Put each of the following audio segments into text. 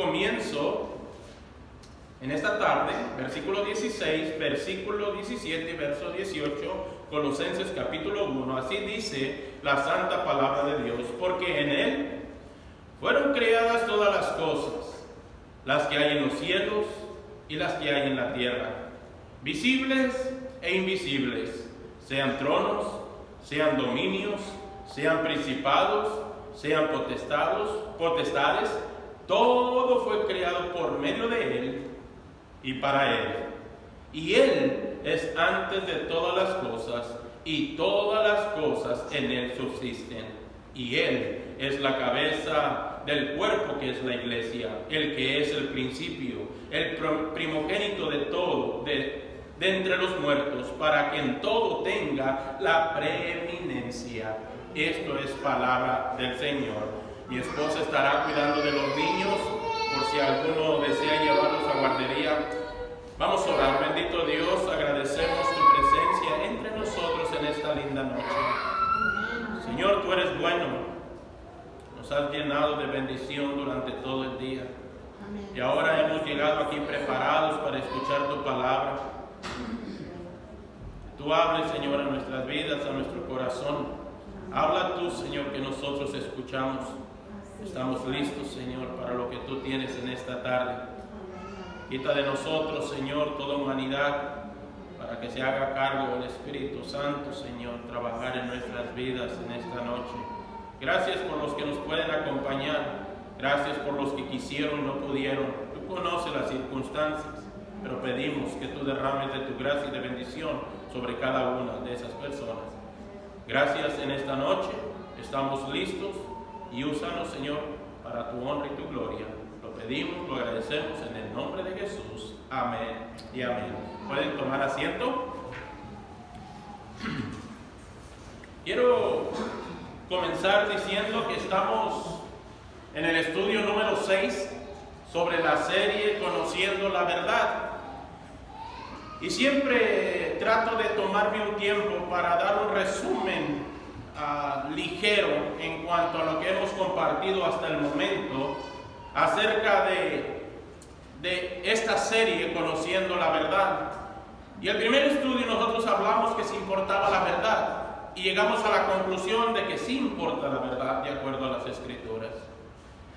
comienzo en esta tarde, versículo 16, versículo 17, verso 18, Colosenses capítulo 1. Así dice la santa palabra de Dios: porque en Él fueron creadas todas las cosas, las que hay en los cielos y las que hay en la tierra, visibles e invisibles, sean tronos, sean dominios, sean principados, sean potestades, todo fue creado por medio de Él y para Él. Y Él es antes de todas las cosas, y todas las cosas en Él subsisten. Y Él es la cabeza del cuerpo, que es la iglesia, el que es el principio, el primogénito de todo, de entre los muertos, para que en todo tenga la preeminencia. Esto es palabra del Señor. Mi esposa estará cuidando de los niños, por si alguno desea llevarlos a guardería. Vamos a orar. Bendito Dios, agradecemos tu presencia entre nosotros en esta linda noche. Señor, tú eres bueno. Nos has llenado de bendición durante todo el día. Y ahora hemos llegado aquí preparados para escuchar tu palabra. Tú hables, Señor, a nuestras vidas, a nuestro corazón. Habla tú, Señor, que nosotros escuchamos. Estamos listos, Señor, para lo que tú tienes en esta tarde. Quita de nosotros, Señor, toda humanidad, para que se haga cargo el Espíritu Santo, Señor, trabajar en nuestras vidas en esta noche. Gracias por los que nos pueden acompañar. Gracias por los que quisieron y no pudieron. Tú conoces las circunstancias, pero pedimos que tú derrames de tu gracia y de bendición sobre cada una de esas personas. Gracias en esta noche. Estamos listos y úsanos, Señor, para tu honra y tu gloria. Lo pedimos, lo agradecemos en el nombre de Jesús. Amén y amén. ¿Pueden tomar asiento? Quiero comenzar diciendo que estamos en el estudio número 6 sobre la serie Conociendo la Verdad. Y siempre trato de tomarme un tiempo para dar un resumen ligero en cuanto a lo que hemos compartido hasta el momento acerca de esta serie Conociendo la Verdad. Y el primer estudio nosotros hablamos que se importaba la verdad y llegamos a la conclusión de que sí importa la verdad de acuerdo a las Escrituras.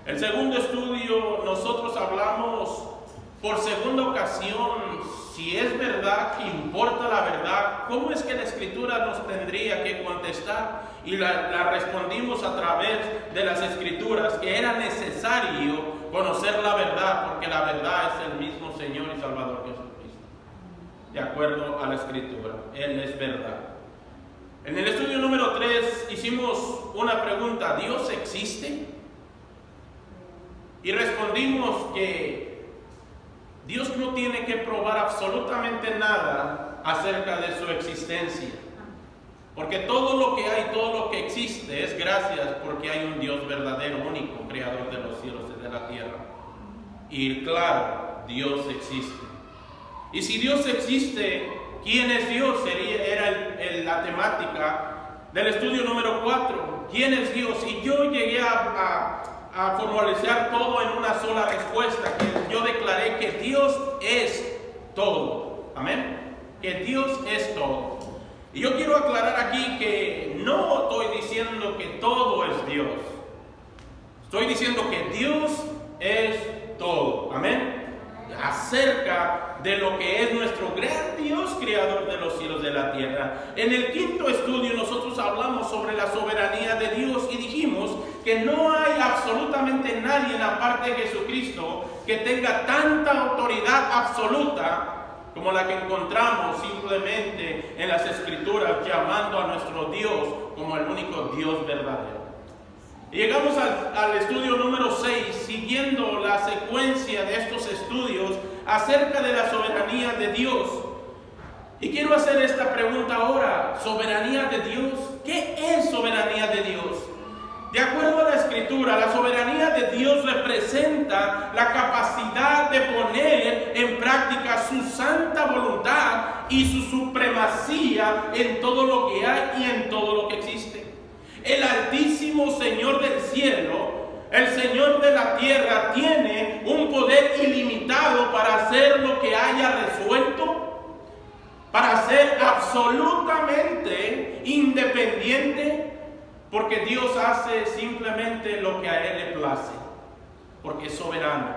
El segundo estudio nosotros hablamos por segunda ocasión si es verdad que importa la verdad, ¿cómo es que la Escritura nos tendría que contestar? Y la respondimos a través de las Escrituras, que era necesario conocer la verdad, porque la verdad es el mismo Señor y Salvador Jesucristo. De acuerdo a la Escritura, Él es verdad. En el estudio número 3 hicimos una pregunta: ¿Dios existe? Y respondimos que Dios no tiene que probar absolutamente nada acerca de su existencia, porque todo lo que hay, todo lo que existe es gracias porque hay un Dios verdadero, único, creador de los cielos y de la tierra. Y claro, Dios existe. Y si Dios existe, ¿quién es Dios? Era la temática del estudio número 4. ¿Quién es Dios? Y yo llegué a formalizar todo en una sola respuesta, que yo declaré que Dios es todo. Amén. Que Dios es todo. Y yo quiero aclarar aquí que no estoy diciendo que todo es Dios. Estoy diciendo que Dios es todo. Amén. Acerca de lo que es nuestro gran Dios, creador de los cielos y de la tierra. En el quinto estudio nosotros hablamos sobre la soberanía de Dios y dijimos que no hay absolutamente nadie en la parte de Jesucristo que tenga tanta autoridad absoluta como la que encontramos simplemente en las Escrituras, llamando a nuestro Dios como el único Dios verdadero. Y llegamos al estudio número 6, siguiendo la secuencia de estos estudios acerca de la soberanía de Dios. Y quiero hacer esta pregunta ahora: ¿soberanía de Dios? ¿Qué es soberanía de Dios? De acuerdo a la Escritura, la soberanía de Dios representa la capacidad de poner en práctica su santa voluntad y su supremacía en todo lo que hay y en todo lo que existe. El Altísimo Señor del cielo, el Señor de la tierra, tiene un haya resuelto para ser absolutamente independiente, porque Dios hace simplemente lo que a Él le place, porque es soberano,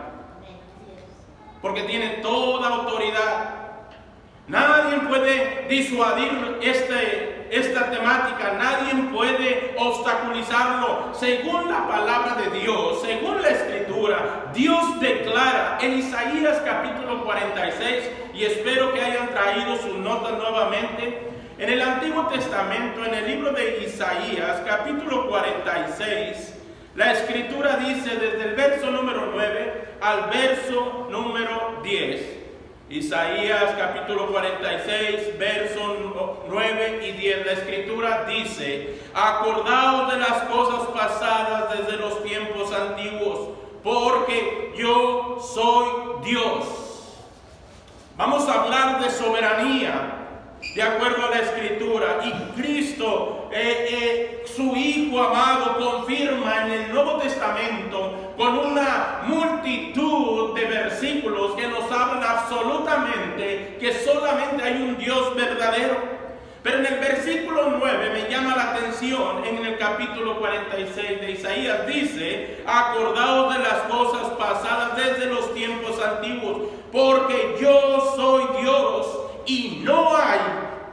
porque tiene toda autoridad. Nadie puede disuadir esta temática, nadie puede obstaculizarlo. Según la palabra de Dios, según la Escritura, Dios declara en Isaías capítulo 46, y espero que hayan traído sus notas nuevamente, en el Antiguo Testamento, en el libro de Isaías capítulo 46, la Escritura dice desde el verso número 9 al verso número 10. Isaías capítulo 46, versos 9 y 10. La Escritura dice: acordaos de las cosas pasadas desde los tiempos antiguos, porque yo soy Dios. Vamos a hablar de soberanía de acuerdo a la Escritura, y Cristo, su Hijo amado, confirma en el Nuevo Testamento con una multitud de versículos que nos hablan absolutamente que solamente hay un Dios verdadero. Pero en el versículo 9 me llama la atención, en el capítulo 46 de Isaías dice: acordaos de las cosas pasadas desde los tiempos antiguos, porque yo soy Dios y no hay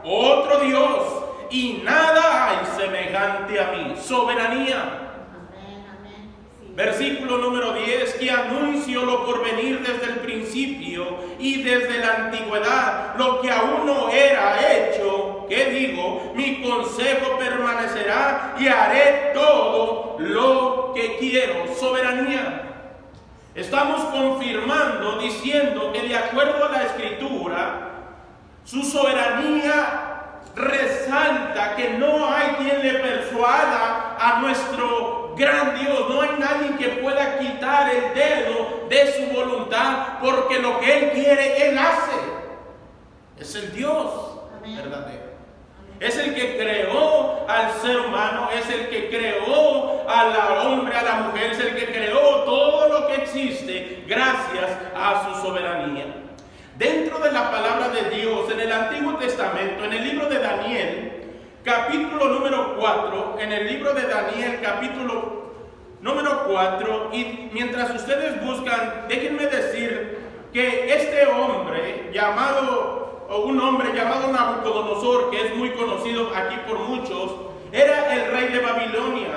otro Dios, y nada hay semejante a mí. Soberanía. Versículo número 10, que anuncio lo por venir desde el principio y desde la antigüedad, lo que aún no era hecho, que digo, mi consejo permanecerá y haré todo lo que quiero. Soberanía. Estamos confirmando, diciendo que de acuerdo a la Escritura, su soberanía resalta que no hay quien le persuada a nuestro gran Dios. No hay nadie que pueda quitar el dedo de su voluntad, porque lo que Él quiere, Él hace. Es el Dios verdadero. Es el que creó al ser humano, es el que creó al hombre, a la mujer, es el que creó todo lo que existe gracias a su soberanía. Dentro de la palabra de Dios, en el Antiguo Testamento, en el libro de Daniel, capítulo número 4, en el libro de Daniel, capítulo número 4, y mientras ustedes buscan, déjenme decir que este hombre un hombre llamado Nabucodonosor, que es muy conocido aquí por muchos, era el rey de Babilonia.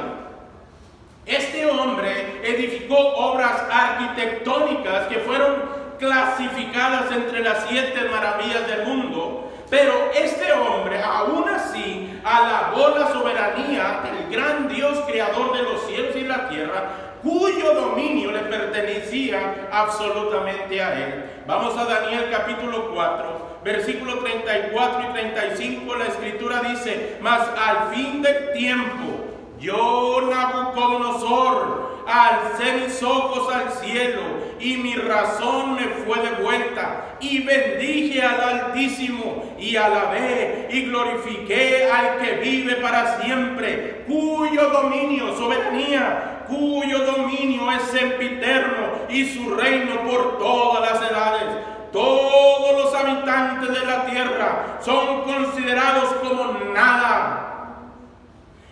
Este hombre edificó obras arquitectónicas que fueron clasificadas entre las 7 maravillas del mundo, pero este hombre aún así alabó la soberanía del gran Dios creador de los cielos y la tierra, cuyo dominio le pertenecía absolutamente a él. Vamos a Daniel capítulo 4, versículos 34 y 35. La Escritura dice: mas al fin del tiempo, yo, Nabucodonosor, alcé mis ojos al cielo, y mi razón me fue devuelta, y bendije al Altísimo, y alabé y glorifiqué al que vive para siempre, cuyo dominio, soberanía, cuyo dominio es sempiterno, y su reino por todas las edades. Todos los habitantes de la tierra son considerados como nada,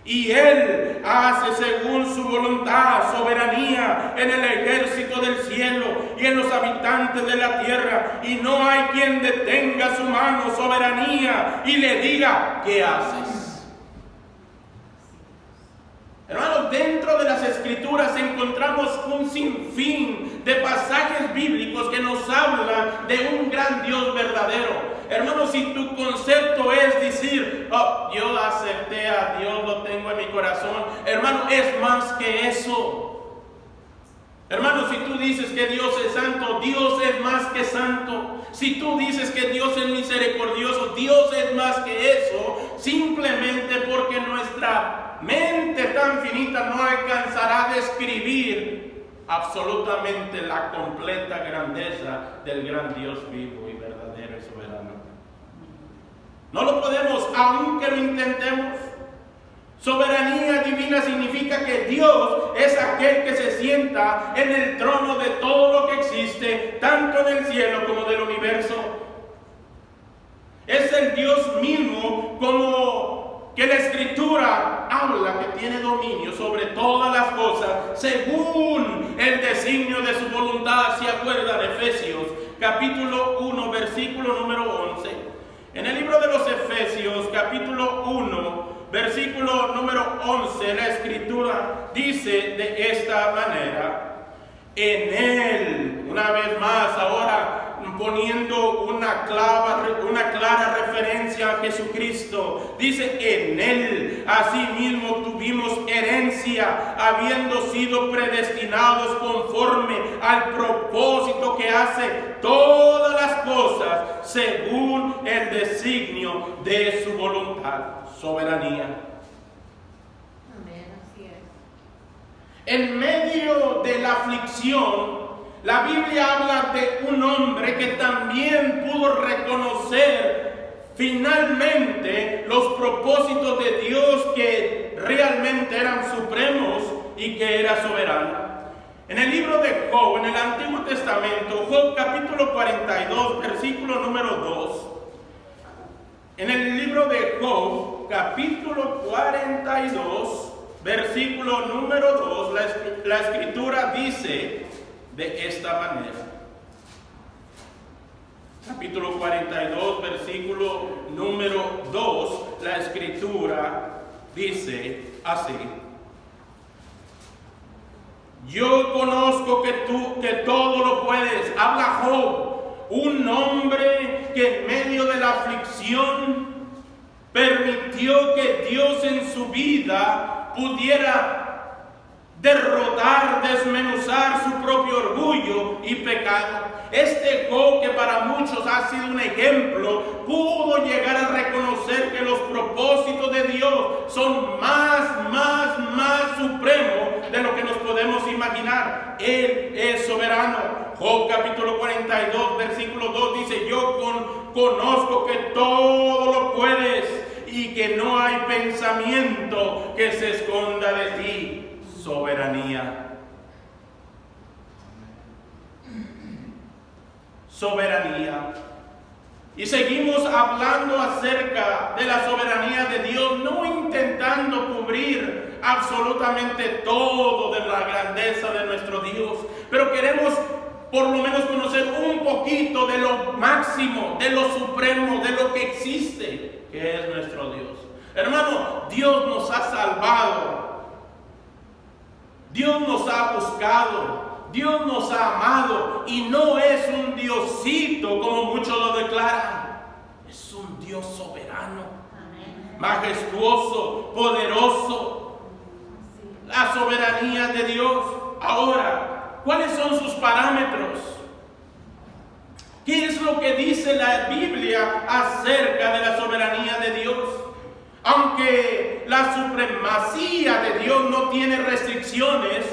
y Él hace según su voluntad soberanía en el ejército del cielo y en los habitantes de la tierra, y no hay quien detenga su mano, soberanía, y le diga: ¿qué haces? Hermanos, dentro de las Escrituras encontramos un sinfín de pasajes bíblicos que nos hablan de un gran Dios verdadero. Hermanos, si tu concepto es decir: oh, yo acepté a Dios, lo tengo en mi corazón, hermano, es más que eso. Hermano, si tú dices que Dios es santo, Dios es más que santo. Si tú dices que Dios es misericordioso, Dios es más que eso, simplemente porque nuestra mente tan finita no alcanzará a describir absolutamente la completa grandeza del gran Dios vivo y verdadero y soberano. No lo podemos, aunque lo intentemos. Soberanía divina significa que Dios es aquel que se sienta en el trono de todo lo que existe, tanto en el cielo como del universo. es el Dios mismo, como que la Escritura habla que tiene dominio sobre todas las cosas según el designio de su voluntad. ¿Se acuerdan? Efesios capítulo 1 versículo número 11. En el libro de los Efesios capítulo 1 versículo número 11, la Escritura dice de esta manera: en Él, una vez más, ahora poniendo una clara referencia a Jesucristo, dice: en Él asimismo tuvimos herencia, habiendo sido predestinados conforme al propósito que hace todas las cosas según el designio de su voluntad. Soberanía. Amén, así es. En medio de la aflicción, la Biblia habla de un hombre que también pudo reconocer finalmente los propósitos de Dios, que realmente eran supremos y que era soberano. En el libro de Job, en el Antiguo Testamento, Job capítulo 42, versículo número 2. En el libro de Job, capítulo 42, versículo número 2, la Escritura dice de esta manera. Capítulo 42, versículo número 2, la Escritura dice así: yo conozco que todo lo puedes. Habla Job, un hombre que en medio de la aflicción permitió que Dios en su vida pudiera derrotar, desmenuzar su propio orgullo y pecado. Este Job, que para muchos ha sido un ejemplo, pudo llegar a reconocer que los propósitos de Dios son más supremos de lo que nos podemos imaginar. Él es soberano. Job capítulo 42, versículo 2 dice: yo conozco que todo lo puedes y que no hay pensamiento que se esconda de ti. Soberanía. Soberanía. Y seguimos hablando acerca de la soberanía de Dios, no intentando cubrir absolutamente todo de la grandeza de nuestro Dios, pero queremos por lo menos conocer un poquito de lo máximo, de lo supremo, de lo que existe, que es nuestro Dios. Hermano, Dios nos ha salvado. Dios nos ha buscado, Dios nos ha amado, y no es un Diosito como muchos lo declaran. Es un Dios soberano, amén, majestuoso, poderoso. La soberanía de Dios. Ahora, ¿cuáles son sus parámetros? ¿Qué es lo que dice la Biblia acerca de la soberanía de Dios? Aunque la supremacía de Dios no tiene restricciones,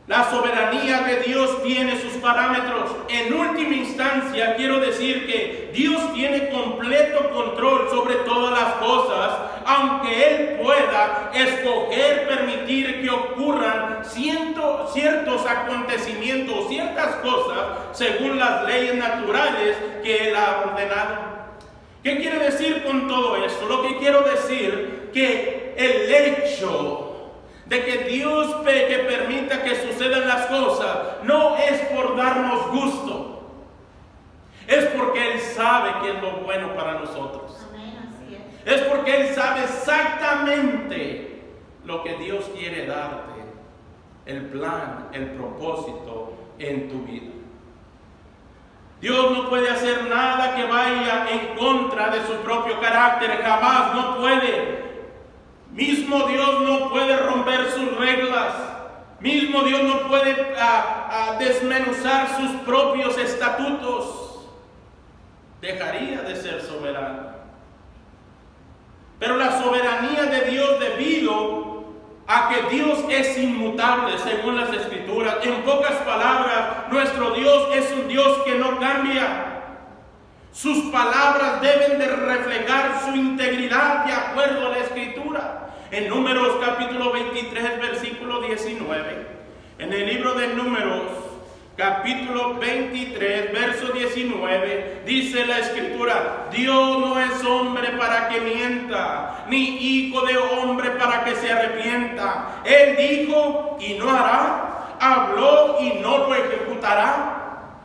la soberanía de Dios tiene sus parámetros. En última instancia, quiero decir que Dios tiene completo control sobre todas las cosas, aunque Él pueda escoger permitir que ocurran ciertos acontecimientos, ciertas cosas, según las leyes naturales que Él ha ordenado. ¿Qué quiere decir con todo esto? Lo que quiero decir que el hecho de que Dios que permita que sucedan las cosas no es por darnos gusto, es porque Él sabe que es lo bueno para nosotros. Amén, así es. Es porque Él sabe exactamente lo que Dios quiere darte, el plan, el propósito en tu vida. Dios no puede hacer nada que vaya en contra de su propio carácter, jamás, no puede. Mismo Dios no puede romper sus reglas, mismo Dios no puede desmenuzar sus propios estatutos. Dejaría de ser soberano. Pero la soberanía de Dios, debido a que Dios es inmutable según las Escrituras. En pocas palabras, nuestro Dios es un Dios que no cambia. Sus palabras deben de reflejar su integridad de acuerdo a la Escritura. En Números capítulo 23, versículo 19. En el libro de Números capítulo 23, verso 19, dice la Escritura: Dios no es hombre para que mienta, ni hijo de hombre para que se arrepienta. Él dijo y no hará, habló y no lo ejecutará.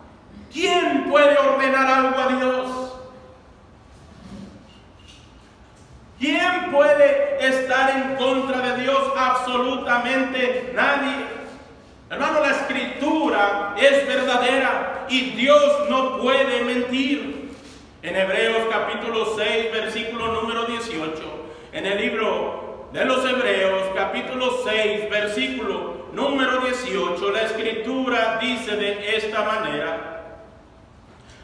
¿Quién puede ordenar algo a Dios? ¿Quién puede estar en contra de Dios? Absolutamente nadie. Hermano, la Escritura es verdadera y Dios no puede mentir. En Hebreos capítulo 6, versículo número 18, en el libro de los Hebreos capítulo 6, versículo número 18, la Escritura dice de esta manera: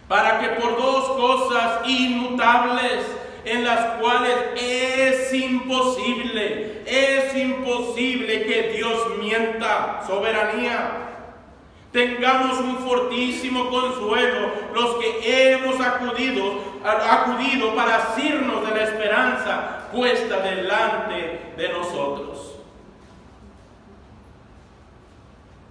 para que por dos cosas inmutables, en las cuales es imposible que Dios mienta, soberanía, tengamos un fortísimo consuelo los que hemos acudido para asirnos de la esperanza puesta delante de nosotros.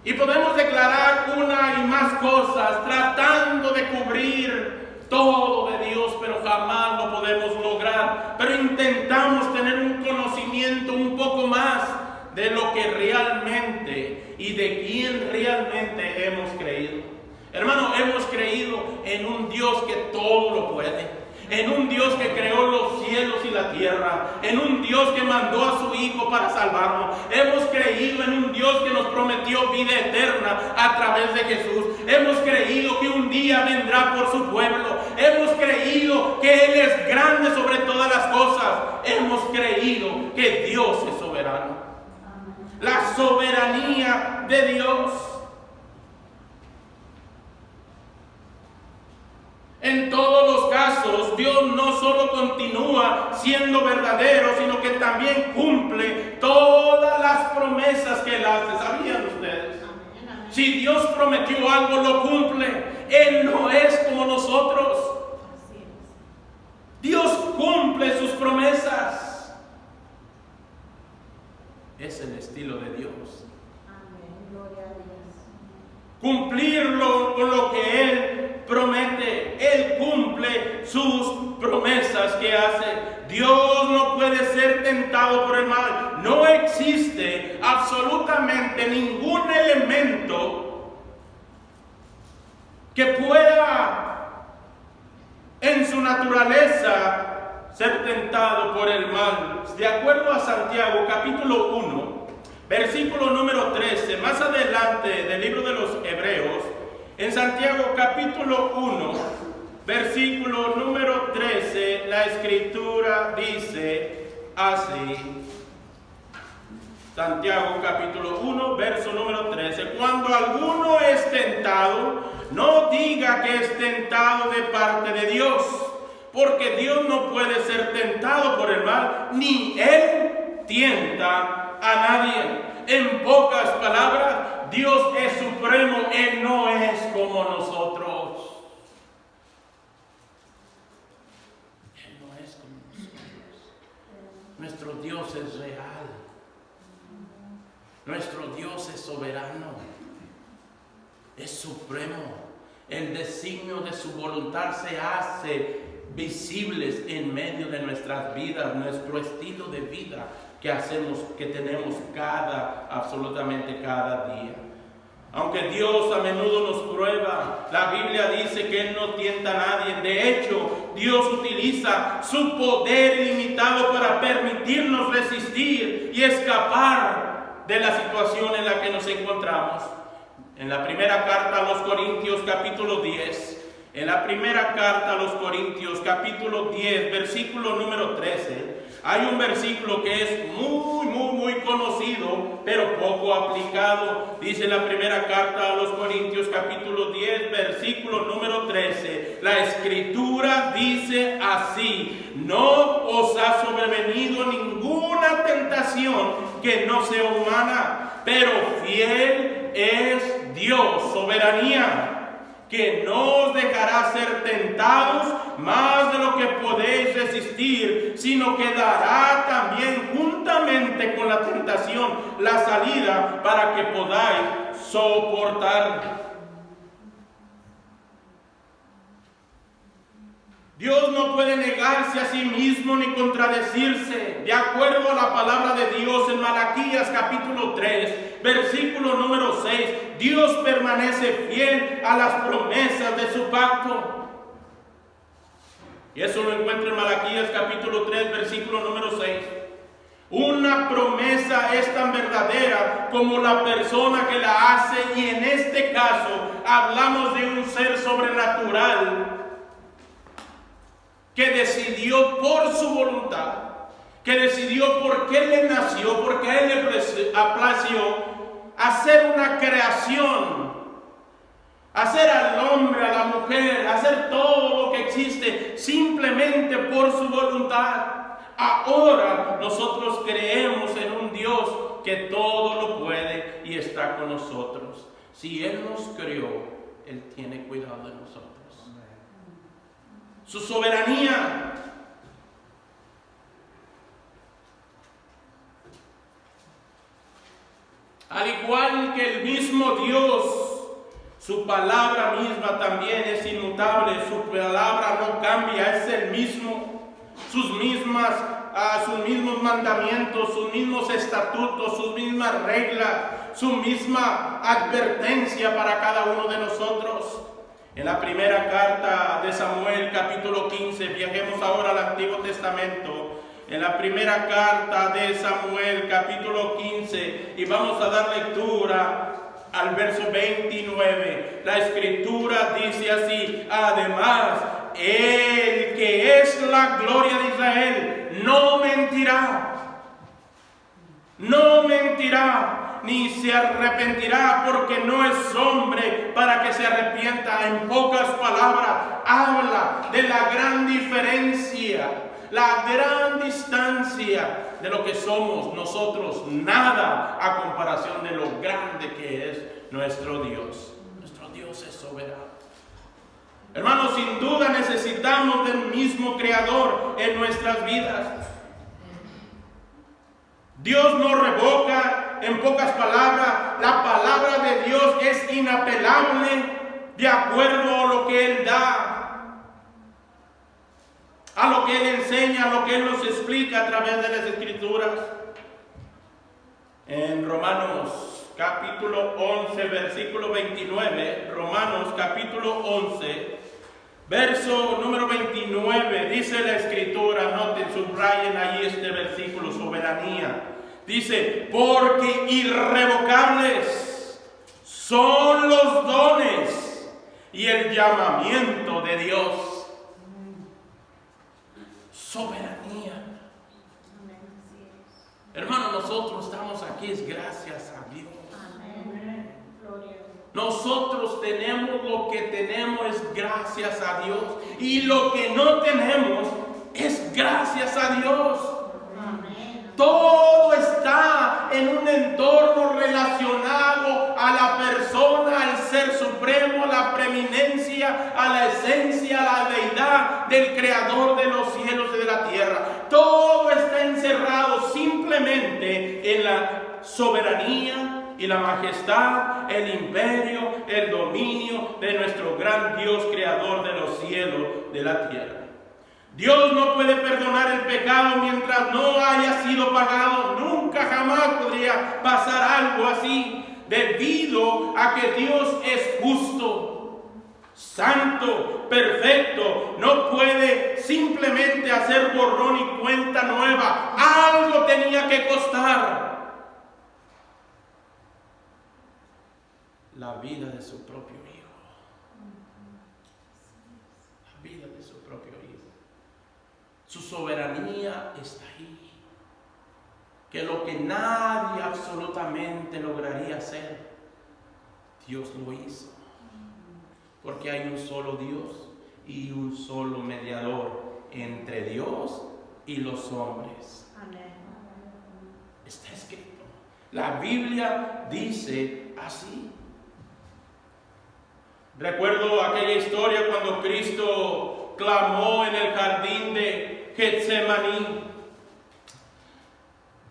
Y podemos declarar una y más cosas tratando de cubrir todo de Dios, pero jamás lo podemos lograr. Pero intentamos tener un conocimiento un poco más de lo que realmente y de quién realmente hemos creído. Hermano, hemos creído en un Dios que todo lo puede, en un Dios que creó los cielos y la tierra, en un Dios que mandó a su Hijo para salvarnos. Hemos creído en un Dios que nos prometió vida eterna a través de Jesús. Hemos creído que un día vendrá por su pueblo. Hemos creído que Él es grande sobre todas las cosas. Hemos creído que Dios es soberano. La soberanía de Dios. En todos los casos, Dios no solo continúa siendo verdadero, sino que también cumple todas las promesas que Él hace. ¿Sabían ustedes? Si Dios prometió algo, lo cumple. Él no es como nosotros. Dios cumple sus promesas. Es el estilo de Dios. Cumplirlo con lo que Él promete. Él cumple sus promesas que hace. Dios no puede ser tentado por el mal. No existe absolutamente ningún elemento que pueda en su naturaleza ser tentado por el mal. De acuerdo a Santiago capítulo 1, versículo número 13, más adelante del libro de los Hebreos, en Santiago capítulo 1, versículo número 13, la Escritura dice así. Santiago capítulo 1, verso número 13. Cuando alguno es tentado, no diga que es tentado de parte de Dios, porque Dios no puede ser tentado por el mal, ni Él tienta a nadie. En pocas palabras, Dios es supremo, Él no es como nosotros. Él no es como nosotros. Nuestro Dios es real. Nuestro Dios es soberano. Es supremo. El designio de su voluntad se hace visibles en medio de nuestras vidas, nuestro estilo de vida que hacemos, que tenemos absolutamente cada día. Aunque Dios a menudo nos prueba, la Biblia dice que Él no tienta a nadie. De hecho, Dios utiliza su poder ilimitado para permitirnos resistir y escapar de la situación en la que nos encontramos. En la primera carta a los Corintios capítulo 10, en la primera carta a los Corintios capítulo 10, versículo número 13, hay un versículo que es muy conocido, pero poco aplicado. Dice la primera carta a los Corintios capítulo 10, versículo número 13. La Escritura dice así: no os ha sobrevenido ninguna tentación que no sea humana, pero fiel es Dios, soberanía, que no os dejará ser tentados más de lo que podéis resistir, sino que dará también juntamente con la tentación la salida para que podáis soportar. Dios no puede negarse a sí mismo ni contradecirse. De acuerdo a la palabra de Dios en Malaquías capítulo 3, versículo número 6, Dios permanece fiel a las promesas de su pacto. Y eso lo encuentra en Malaquías capítulo 3, versículo número 6. Una promesa es tan verdadera como la persona que la hace, y en este caso hablamos de un ser sobrenatural que decidió por su voluntad, que decidió porque Él le nació, porque a Él le plació hacer una creación, hacer al hombre, a la mujer, hacer todo lo que existe simplemente por su voluntad. Ahora nosotros creemos en un Dios que todo lo puede y está con nosotros. Si Él nos creó, Él tiene cuidado de nosotros. Su soberanía. Al igual que el mismo Dios, su palabra misma también es inmutable. Su palabra no cambia, es el mismo. Sus mismos mandamientos, sus mismos estatutos, sus mismas reglas, su misma advertencia para cada uno de nosotros. En la primera carta de Samuel, capítulo 15, viajemos ahora al Antiguo Testamento. En la primera carta de Samuel, capítulo 15, y vamos a dar lectura al verso 29. La Escritura dice así: además, el que es la gloria de Israel no mentirá. No mentirá, ni se arrepentirá, porque no es hombre para que se arrepienta. En pocas palabras, habla de la gran diferencia, la gran distancia de lo que somos nosotros. Nada a comparación de lo grande que es nuestro Dios. Nuestro Dios es soberano. Hermanos, sin duda necesitamos del mismo Creador en nuestras vidas. Dios no revoca. En pocas palabras, la palabra de Dios es inapelable de acuerdo a lo que Él da, a lo que Él enseña, a lo que Él nos explica a través de las Escrituras. En Romanos capítulo 11, versículo 29, Romanos capítulo 11, verso número 29, dice la Escritura, noten, subrayen ahí este versículo, soberanía. Dice: porque irrevocables son los dones y el llamamiento de Dios. Soberanía. Hermano, nosotros estamos aquí es gracias a Dios. Nosotros tenemos lo que tenemos es gracias a Dios, y lo que no tenemos es gracias a Dios. Todo está en un entorno relacionado a la persona, al ser supremo, a la preeminencia, a la esencia, a la deidad del Creador de los cielos y de la tierra. Todo está encerrado simplemente en la soberanía y la majestad, el imperio, el dominio de nuestro gran Dios, Creador de los cielos y de la tierra. Dios no puede perdonar el pecado mientras no haya sido pagado. Nunca jamás podría pasar algo así, debido a que Dios es justo, santo, perfecto. No puede simplemente hacer borrón y cuenta nueva. Algo tenía que costar. La vida de su propio Hijo. La vida de su propio Hijo. Su soberanía está ahí. Que lo que nadie absolutamente lograría hacer, Dios lo hizo. Porque hay un solo Dios y un solo mediador entre Dios y los hombres. Amén. Está escrito. La Biblia dice así. Recuerdo aquella historia cuando Cristo clamó en el jardín de Getsemaní,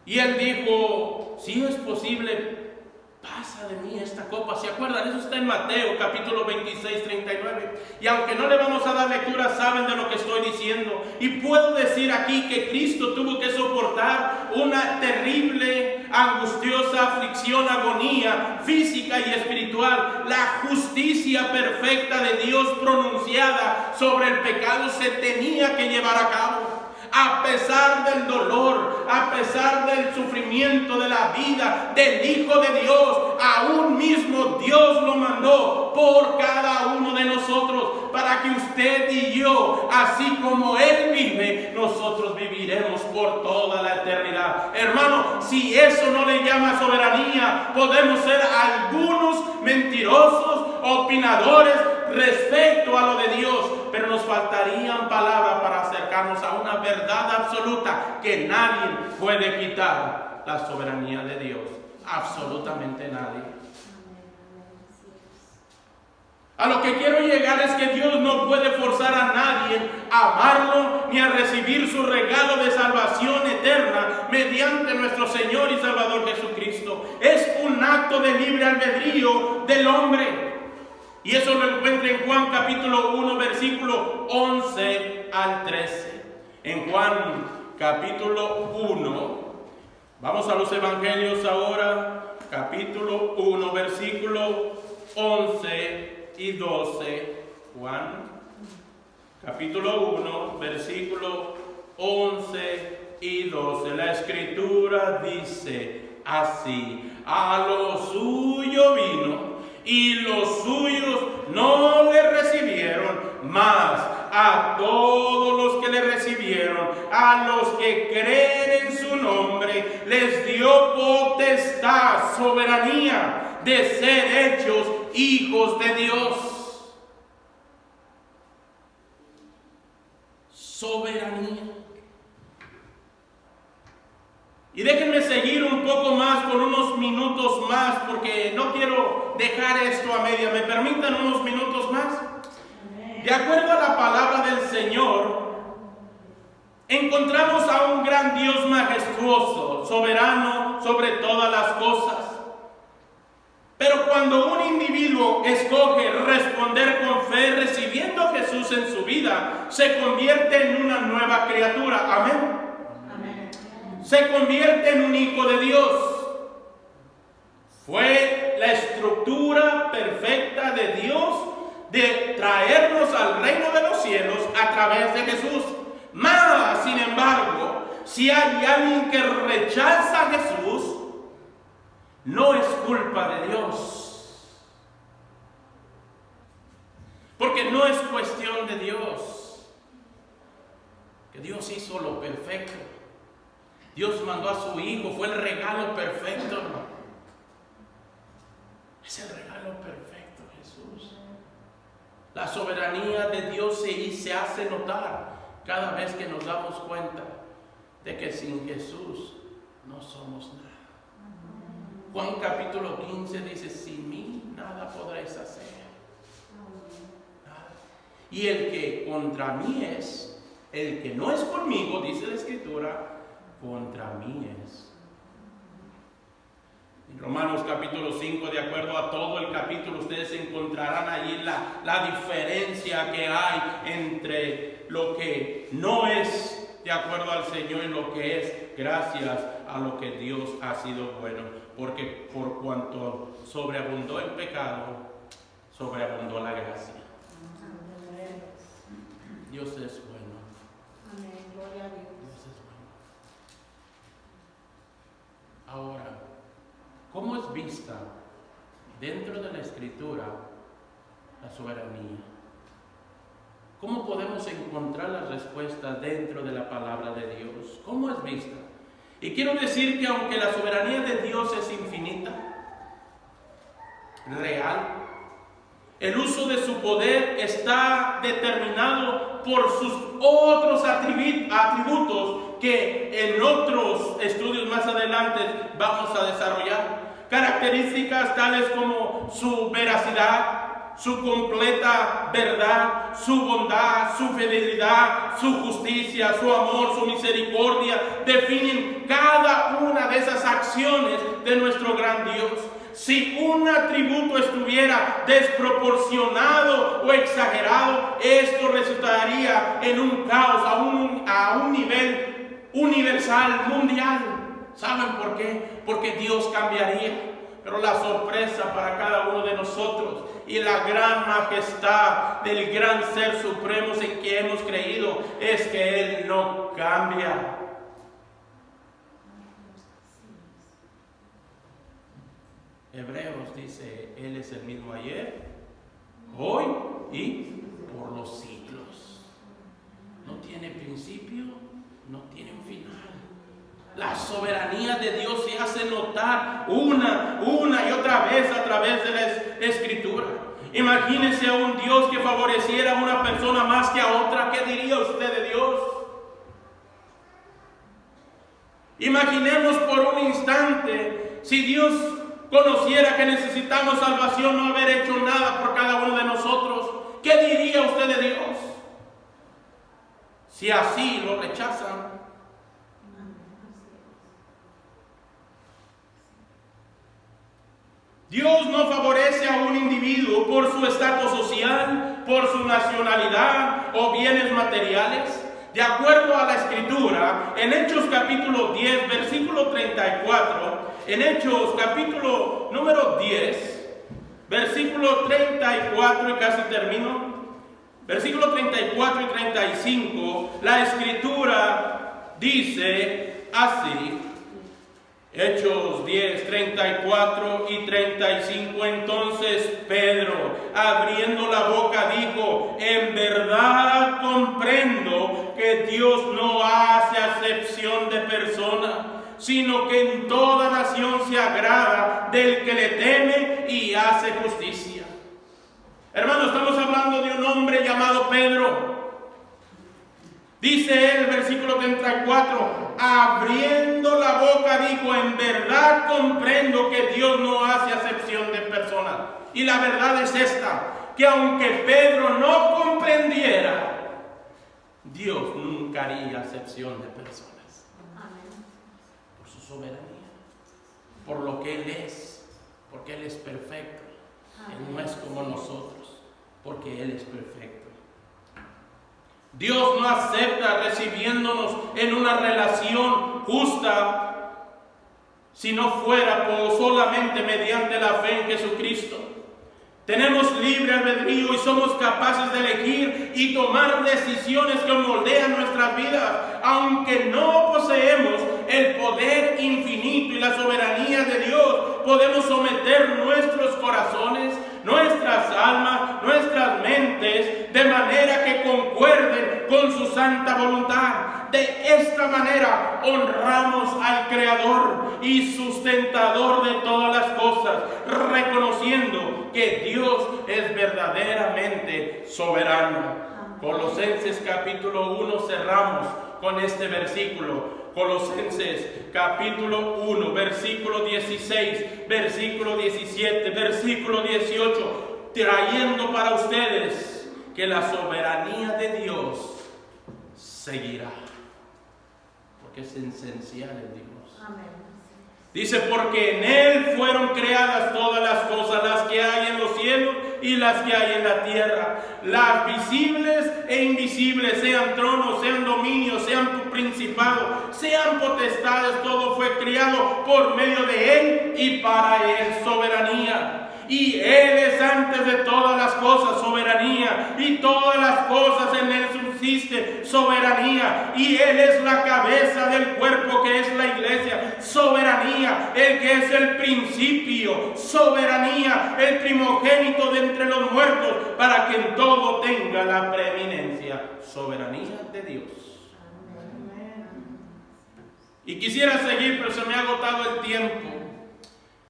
y Él dijo: si es posible, pasa de mí esta copa. ¿Se acuerdan? Eso está en Mateo capítulo 26, 39. Y aunque no le vamos a dar lectura, saben de lo que estoy diciendo. Y puedo decir aquí que Cristo tuvo que soportar una terrible, angustiosa aflicción, agonía física y espiritual. La justicia perfecta de Dios pronunciada sobre el pecado se tenía que llevar a cabo. A pesar del dolor, a pesar del sufrimiento de la vida del Hijo de Dios, aún mismo Dios lo mandó por cada uno de nosotros, para que usted y yo, así como Él vive, nosotros viviremos por toda la eternidad. Hermano, si eso no le llama soberanía, podemos ser algunos mentirosos, opinadores respecto a lo de Dios, pero nos faltarían palabras para acercarnos a una verdad absoluta que nadie puede quitar: la soberanía de Dios. Absolutamente nadie. A lo que quiero llegar es que Dios no puede forzar a nadie a amarlo ni a recibir su regalo de salvación eterna mediante nuestro Señor y Salvador Jesucristo. Es un acto de libre albedrío del hombre. Y eso lo encuentra en Juan capítulo 1, versículo 11 al 13. En Juan capítulo 1, vamos a los evangelios ahora, capítulo 1, versículo 11 y 12. Juan capítulo 1, versículo 11 y 12. La escritura dice así: a lo suyo vino y los suyos no le recibieron, mas a todos los que le recibieron, a los que creen en su nombre, les dio potestad, soberanía, de ser hechos hijos de Dios. Soberanía. Y déjenme seguir un poco más, por unos minutos más, porque no quiero dejar esto a media. ¿Me permiten unos minutos más? De acuerdo a la palabra del Señor, encontramos a un gran Dios majestuoso, soberano sobre todas las cosas. Pero cuando un individuo escoge responder con fe, recibiendo a Jesús en su vida, se convierte en una nueva criatura. Amén. Se convierte en un hijo de Dios. Fue la estructura perfecta de Dios de traernos al reino de los cielos a través de Jesús. Mas, sin embargo, si hay alguien que rechaza a Jesús, no es culpa de Dios. Porque no es cuestión de Dios. Que Dios hizo lo perfecto. Dios mandó a su Hijo, fue el regalo perfecto, hermano. Es el regalo perfecto, Jesús. La soberanía de Dios se hace notar cada vez que nos damos cuenta de que sin Jesús no somos nada. Juan capítulo 15 dice: sin mí nada podréis hacer. Nada. Y el que contra mí es, el que no es conmigo, dice la Escritura, contra mí es. En Romanos capítulo 5, de acuerdo a todo el capítulo, ustedes encontrarán allí la diferencia que hay entre lo que no es de acuerdo al Señor y lo que es gracias a lo que Dios ha sido bueno. Porque por cuanto sobreabundó el pecado, sobreabundó la gracia. Dios es bueno. Amén. Gloria a Dios. Ahora, ¿cómo es vista dentro de la Escritura la soberanía? ¿Cómo podemos encontrar las respuestas dentro de la palabra de Dios? ¿Cómo es vista? Y quiero decir que aunque la soberanía de Dios es infinita, real, el uso de su poder está determinado por sus otros atributos que en otros estudios más adelante vamos a desarrollar. Características tales como su veracidad, su completa verdad, su bondad, su fidelidad, su justicia, su amor, su misericordia, definen cada una de esas acciones de nuestro gran Dios. Si un atributo estuviera desproporcionado o exagerado, esto resultaría en un caos a un nivel universal, mundial. ¿Saben por qué? Porque Dios cambiaría. Pero la sorpresa para cada uno de nosotros y la gran majestad del gran Ser Supremo en que hemos creído es que Él no cambia. Hebreos dice, Él es el mismo ayer, hoy y por los siglos. No tiene principio, no tiene un final. La soberanía de Dios se hace notar una y otra vez a través de la Escritura. Imagínense a un Dios que favoreciera a una persona más que a otra. ¿Qué diría usted de Dios? Imaginemos por un instante, si Dios conociera que necesitamos salvación, no haber hecho nada por cada uno de nosotros, ¿qué diría usted de Dios? Si así lo rechazan. Dios no favorece a un individuo por su estatus social, por su nacionalidad o bienes materiales. De acuerdo a la Escritura, en Hechos capítulo 10, versículo 34, en Hechos capítulo número 10, versículo 34, y casi termino, versículo 34 y 35, la Escritura dice así. Hechos 10, 34 y 35. Entonces Pedro, abriendo la boca, dijo: en verdad comprendo que Dios no hace acepción de persona, sino que en toda nación se agrada del que le teme y hace justicia. Hermano, estamos hablando de un hombre llamado Pedro. Dice él, versículo 34, abriendo la boca dijo: en verdad comprendo que Dios no hace acepción de personas. Y la verdad es esta, que aunque Pedro no comprendiera, Dios nunca haría acepción de personas. Por su soberanía, por lo que Él es, porque Él es perfecto. Él no es como nosotros, porque Él es perfecto. Dios no acepta recibiéndonos en una relación justa si no fuera solamente mediante la fe en Jesucristo. Tenemos libre albedrío y somos capaces de elegir y tomar decisiones que moldean nuestras vidas, aunque no poseemos el poder infinito y la soberanía de Dios. Podemos someter nuestros corazones, nuestras almas, nuestras mentes, de manera que concuerden con su santa voluntad. De esta manera honramos al Creador y sustentador de todas las cosas, reconociendo que Dios es verdaderamente soberano. Colosenses capítulo 1, cerramos con este versículo. Colosenses capítulo 1, versículo 16, versículo 17, versículo 18, trayendo para ustedes que la soberanía de Dios seguirá, porque es esencial en Dios. Amén. Dice: porque en Él fueron creadas todas las cosas, las que hay en los cielos y las que hay en la tierra, las visibles e invisibles, sean tronos, sean dominios, sean principados, sean potestades, todo fue creado por medio de Él y para Él, soberanía. Y Él es antes de todas las cosas, soberanía, y todas las cosas en Él subsisten, soberanía, y Él es la cabeza del cuerpo que es la iglesia, soberanía, el que es el principio, soberanía, el primogénito de entre los muertos, para que en todo tenga la preeminencia, soberanía de Dios. Y quisiera seguir, pero se me ha agotado el tiempo.